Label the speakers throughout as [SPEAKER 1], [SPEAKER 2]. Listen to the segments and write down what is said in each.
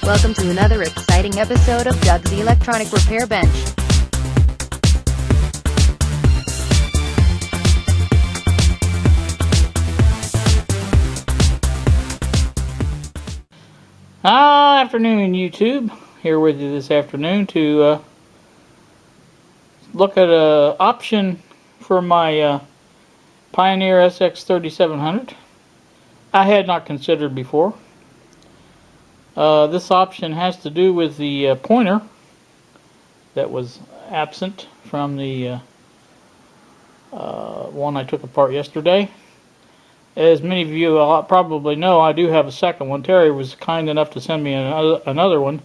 [SPEAKER 1] Welcome to another exciting episode of Doug's Electronic Repair Bench.
[SPEAKER 2] Afternoon, YouTube. Here with you this afternoon to look at an option for my Pioneer SX-3700. I had not considered before. This option has to do with the pointer that was absent from the one I took apart yesterday. As many of you probably know, I do have a second one. Terry was kind enough to send me another one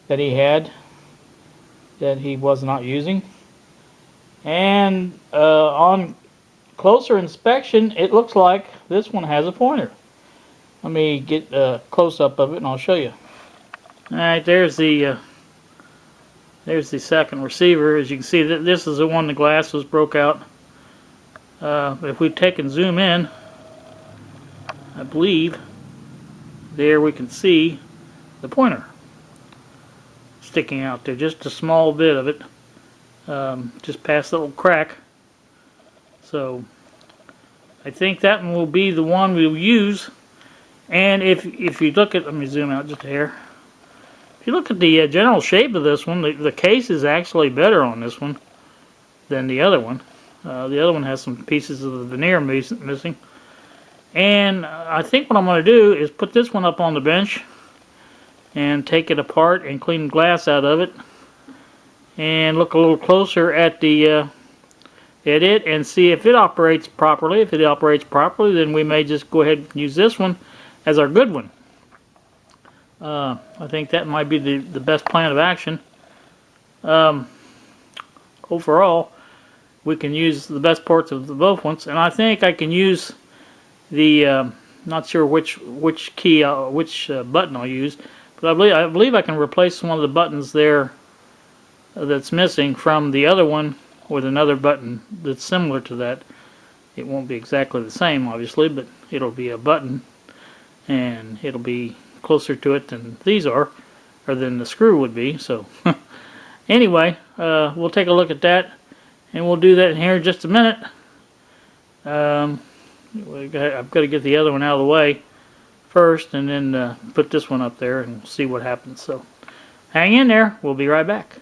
[SPEAKER 2] that he had that he was not using. And on closer inspection, it looks like this one has a pointer. Let me get a close-up of it and I'll show you. Alright, there's the second receiver. As you can see, this is the one the glass was broke out. If we take and zoom in, I believe there we can see the pointer sticking out there, just a small bit of it, just past the little crack. So I think that one will be the one we'll use. And if you look at, let me zoom out just a hair. If you look at the general shape of this one, the case is actually better on this one than the other one. The other one has some pieces of the veneer missing. And I think what I'm going to do is put this one up on the bench and take it apart and clean the glass out of it and look a little closer at it and see if it operates properly. If it operates properly, then we may just go ahead and use this one as our good one. I think that might be the best plan of action. Overall, we can use the best parts of the both ones, and I think I can use the not sure which button I'll use, but I believe I can replace one of the buttons there that's missing from the other one with another button that's similar to that. It won't be exactly the same, obviously, but it'll be a button, and it'll be closer to it than these are, or than the screw would be. So anyway, we'll take a look at that, and we'll do that in here in just a minute. I've got to get the other one out of the way first, and then put this one up there, and we'll see what happens. So hang in there. We'll be right back.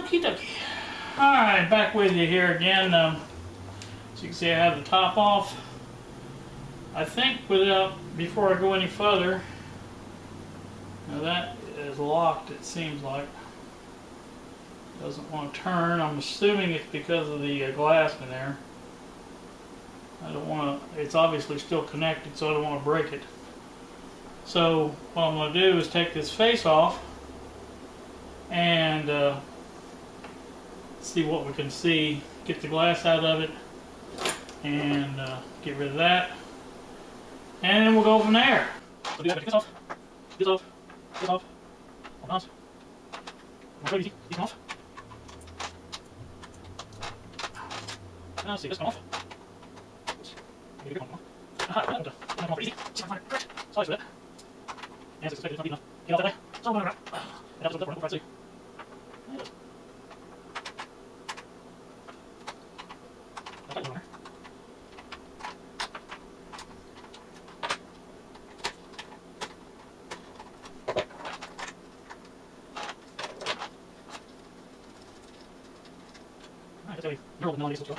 [SPEAKER 2] Okie dokie. Alright, back with you here again. As you can see, I have the top off. I think before I go any further, now that is locked, it seems like. Doesn't want to turn. I'm assuming it's because of the glass in there. I don't want to, it's obviously still connected, so I don't want to break it. So what I'm going to do is take this face off and see what we can see, get the glass out of it, and get rid of that, and then we'll go from there. So do that. Take this off, this off, this off. Hold on. These off. Let's see, this come off. Oops. Maybe a big one. Aha, that won't come off easy. See if I can find it correct size for that. As expected, it's not deep enough. Get out that way. So I'm going around. It has a little different. We'll try to see. There it is. I'll tighten it on there. Alright, that's how we drill the melody, so we'll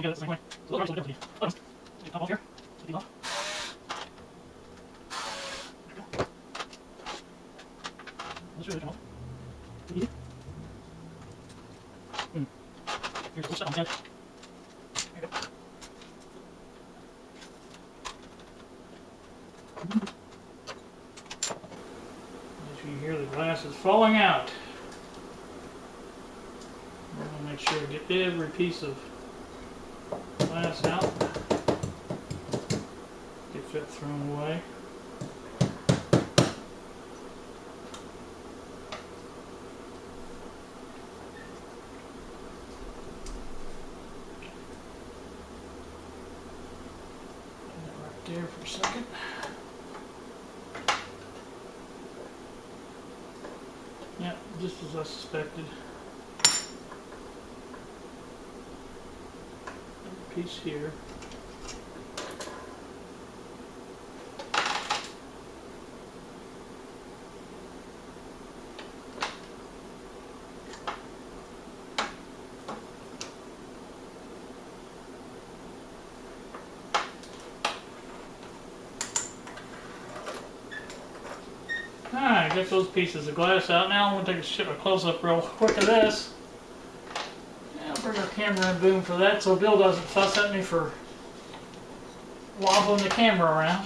[SPEAKER 2] get it the same way. So the little different. Let us get the top off here. Take these off. There we go. Let's really come off. Easy. Here's a little step on the edge. There you go. As you hear, the glass is falling out. We're going to make sure to get every piece of glass out. Get that thrown away. Put that right there for a second. Yeah, just as I suspected. Piece here. Alright, get those pieces of glass out. Now I'm going to take a close-up real quick of this. Bring our camera and boom for that so Bill doesn't fuss at me for wobbling the camera around.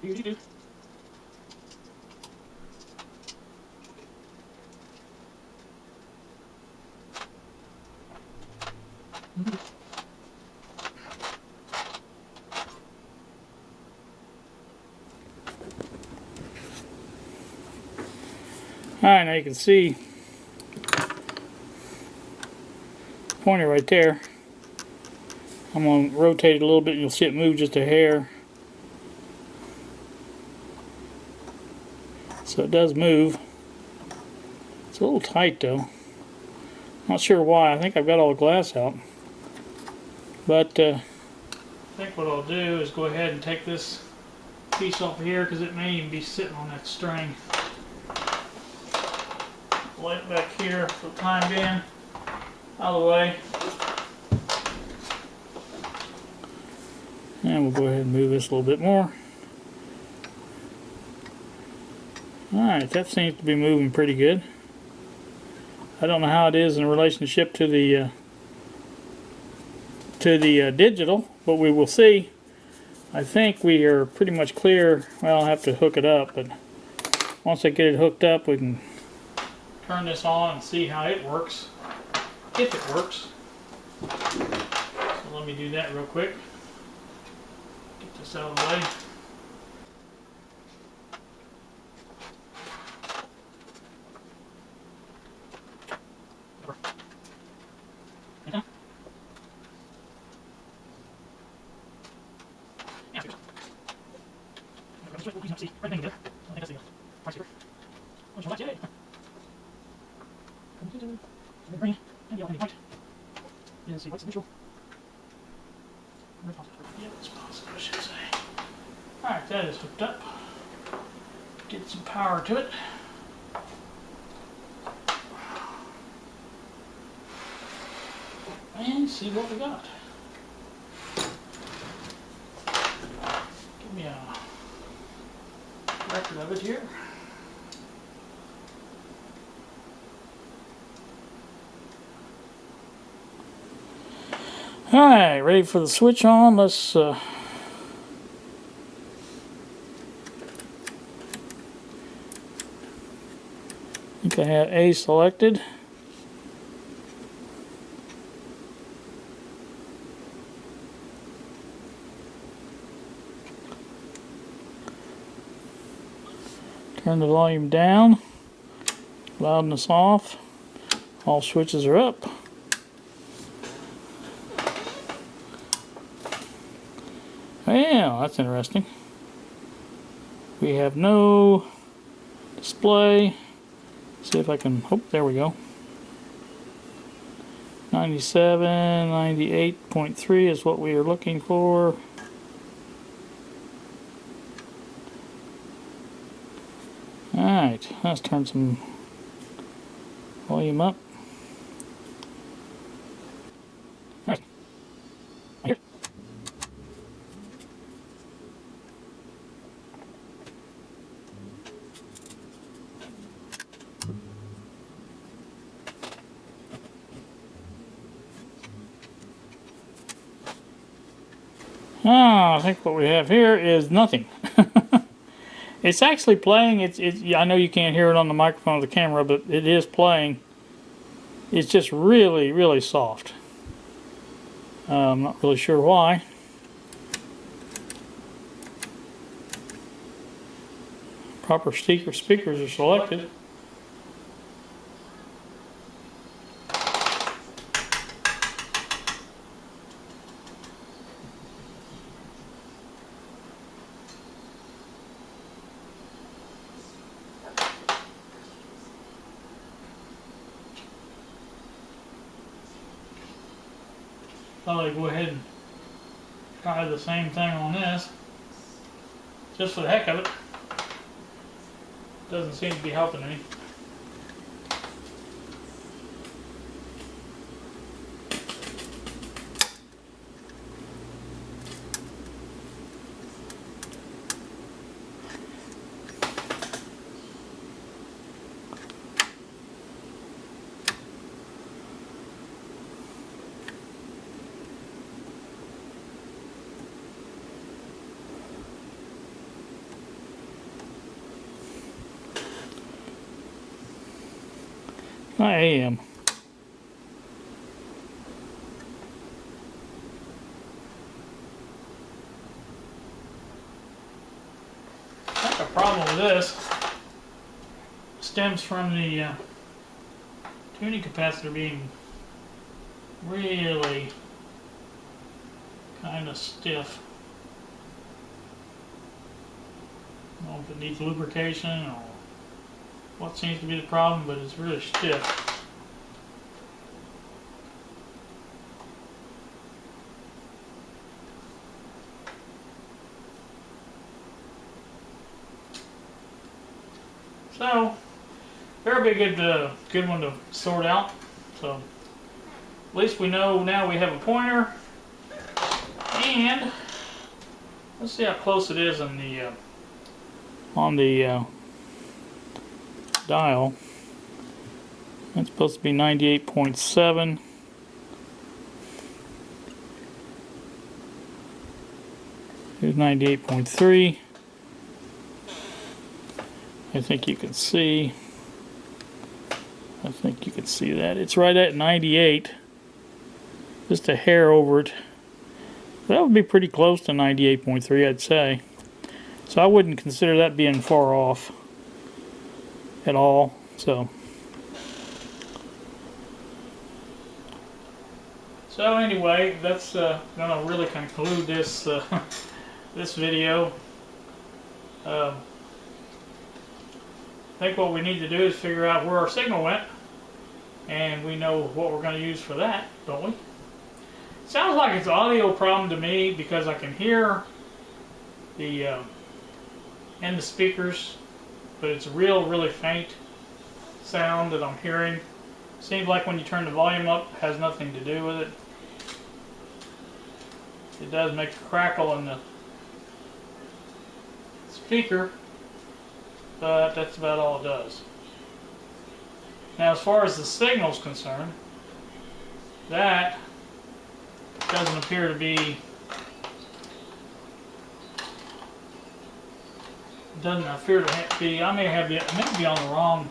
[SPEAKER 2] Easy, dude. Alright, now you can see pointer right there. I'm going to rotate it a little bit and you'll see it move just a hair. So it does move. It's a little tight though. Not sure why. I think I've got all the glass out. But I think what I'll do is go ahead and take this piece off here because it may even be sitting on that string. Lay it back here for the time being, out of the way. And we'll go ahead and move this a little bit more. Alright, that seems to be moving pretty good. I don't know how it is in relationship to the digital, but we will see. I think we are pretty much clear. Well, I'll have to hook it up, but once I get it hooked up, we can turn this on and see how it works, if it works. So let me do that real quick. Get this out of the way. See what's initial. Yeah, it's positive, I should say. Alright, that is hooked up. Get some power to it. And see what we got. Give me a record of it here. Alright, ready for the switch on. Let's I think I have A selected. Turn the volume down. Loudness off. All switches are up. Yeah, that's interesting. We have no display. See if I can, oh, there we go. 97, 98.3 is what we are looking for. Alright, let's turn some volume up. Alright. Here. I think what we have here is nothing. It's actually playing. I know you can't hear it on the microphone of the camera, but it is playing. It's just really, really soft. I'm not really sure why. Proper speakers are selected. Thought I'd go ahead and try the same thing on this, just for the heck of it. Doesn't seem to be helping any. I am. I think the problem with this stems from the tuning capacitor being really kind of stiff. I don't know if it needs lubrication or what seems to be the problem, but it's really stiff. So, there'll be a good one to sort out. So, at least we know now we have a pointer, and let's see how close it is on the dial. That's supposed to be 98.7. Here's 98.3. I think you can see. I think you can see that. It's right at 98. Just a hair over it. That would be pretty close to 98.3, I'd say. So I wouldn't consider that being far off at all. So anyway, that's gonna really conclude this this video. I think what we need to do is figure out where our signal went, and we know what we're going to use for that, don't we? Sounds like it's an audio problem to me because I can hear the in the speakers, but it's really faint sound that I'm hearing. Seems like when you turn the volume up, it has nothing to do with it. It does make a crackle in the speaker, but that's about all it does. Now, as far as the signal's concerned, that doesn't appear to be, I may be on the wrong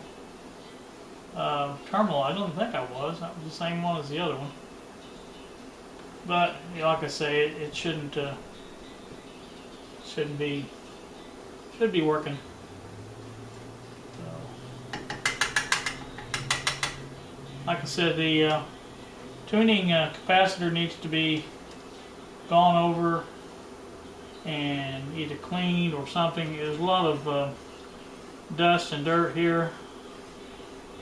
[SPEAKER 2] terminal. I don't think I was. That was the same one as the other one. But like I say, it shouldn't be working. like I said, the tuning capacitor needs to be gone over and either cleaned or something. There's a lot of dust and dirt here.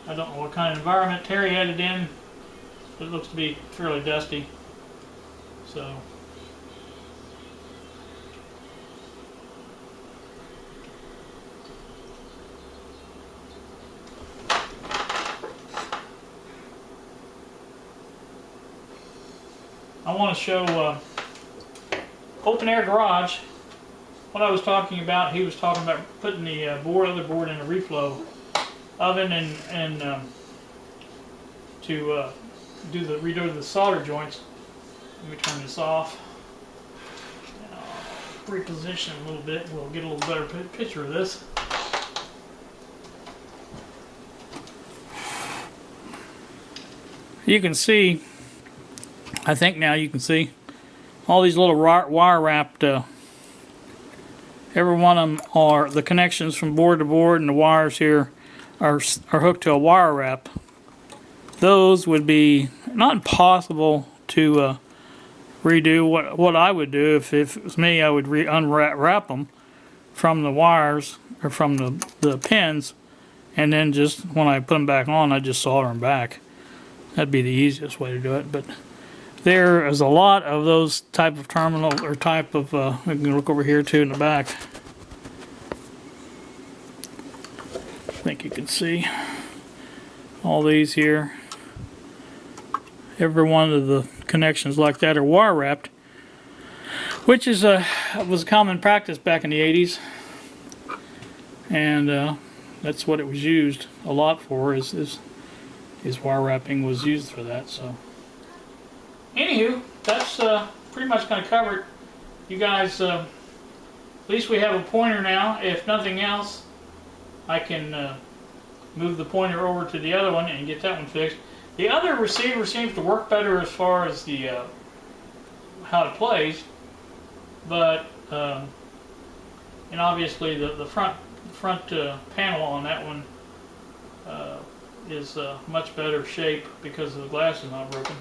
[SPEAKER 2] I don't know what kind of environment Terry had it in, but it looks to be fairly dusty. So I want to show open air garage. What I was talking about, he was talking about putting the other board in a reflow oven and to redo the solder joints. Let me turn this off. I'll reposition a little bit. We'll get a little better picture of this. You can see, I think now you can see all these little wire wrapped, every one of them are the connections from board to board, and the wires here are hooked to a wire wrap. Those would be not impossible to redo. What I would do if it was me, I would unwrap them from the wires or from the pins, and then just when I put them back on, I just solder them back. That'd be the easiest way to do it. But there is a lot of those type of terminal or type of, I can look over here too in the back. I think you can see all these here. Every one of the connections like that are wire wrapped, which is was a common practice back in the 80s, and that's what it was used a lot for. Is wire wrapping was used for that. So anywho, that's pretty much going to cover it. You guys, at least we have a pointer now. If nothing else, I can move the pointer over to the other one and get that one fixed. The other receiver seems to work better as far as the how it plays, but and obviously the front panel on that one is much better shape because the glass is not broken.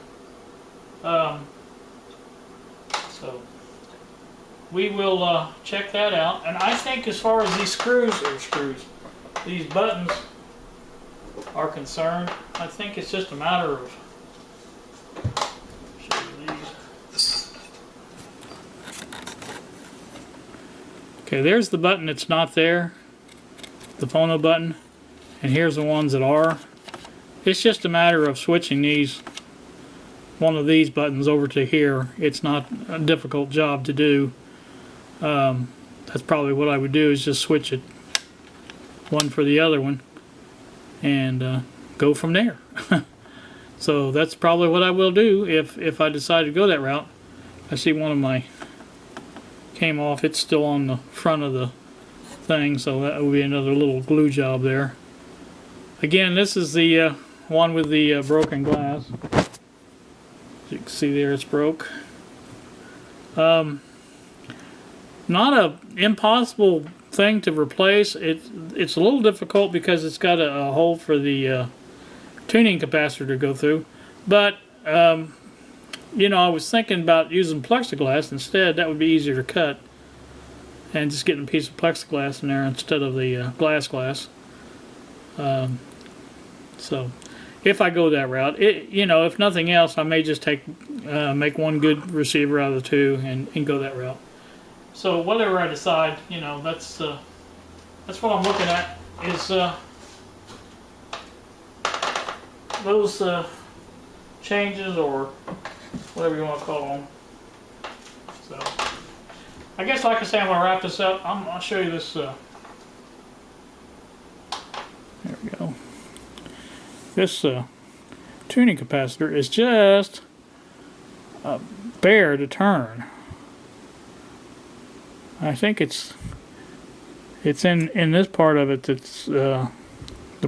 [SPEAKER 2] So we will check that out. And I think as far as these these buttons are concerned, I think it's just a matter of show you these. Okay, there's the button that's not there, the phono button, and here's the ones that are. It's just a matter of switching one of these buttons over to here. It's not a difficult job to do. That's probably what I would do, is just switch it one for the other one and go from there. So that's probably what I will do if I decide to go that route. I see one of my came off. It's still on the front of the thing, so that will be another little glue job there. Again, this is the one with the broken glass. As you can see there, it's broke. Not a impossible thing to replace. It's a little difficult because it's got a hole for the tuning capacitor to go through. But you know, I was thinking about using plexiglass instead. That would be easier to cut, and just getting a piece of plexiglass in there instead of the glass. So if I go that route, you know, if nothing else, I may just make one good receiver out of the two and go that route. So whatever I decide, you know, that's what I'm looking at, is those changes, or whatever you want to call them. So I guess, like I say, I'm going to wrap this up. I'll show you this. There we go. This tuning capacitor is just a bear to turn. I think it's in this part of it that's the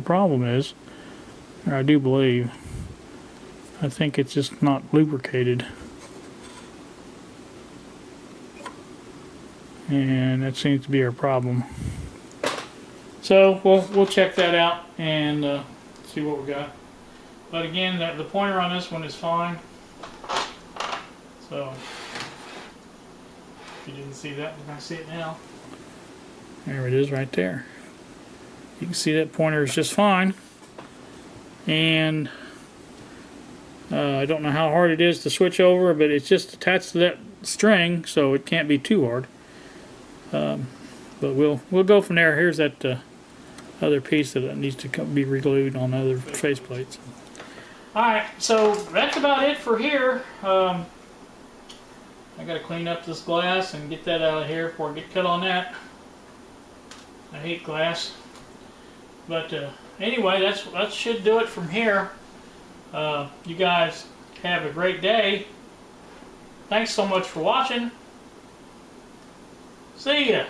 [SPEAKER 2] problem is, or I do believe. I think it's just not lubricated, and that seems to be our problem. So we'll check that out and see what we got. But again, the pointer on this one is fine. So, if you didn't see that, you're going to see it now. There it is right there. You can see that pointer is just fine. And I don't know how hard it is to switch over, but it's just attached to that string, so it can't be too hard. But we'll go from there. Here's that other piece that needs to be re-glued on the other face plates. Alright, so that's about it for here. I gotta clean up this glass and get that out of here before I get cut on that. I hate glass. But anyway, that should do it from here. You guys have a great day. Thanks so much for watching. See ya.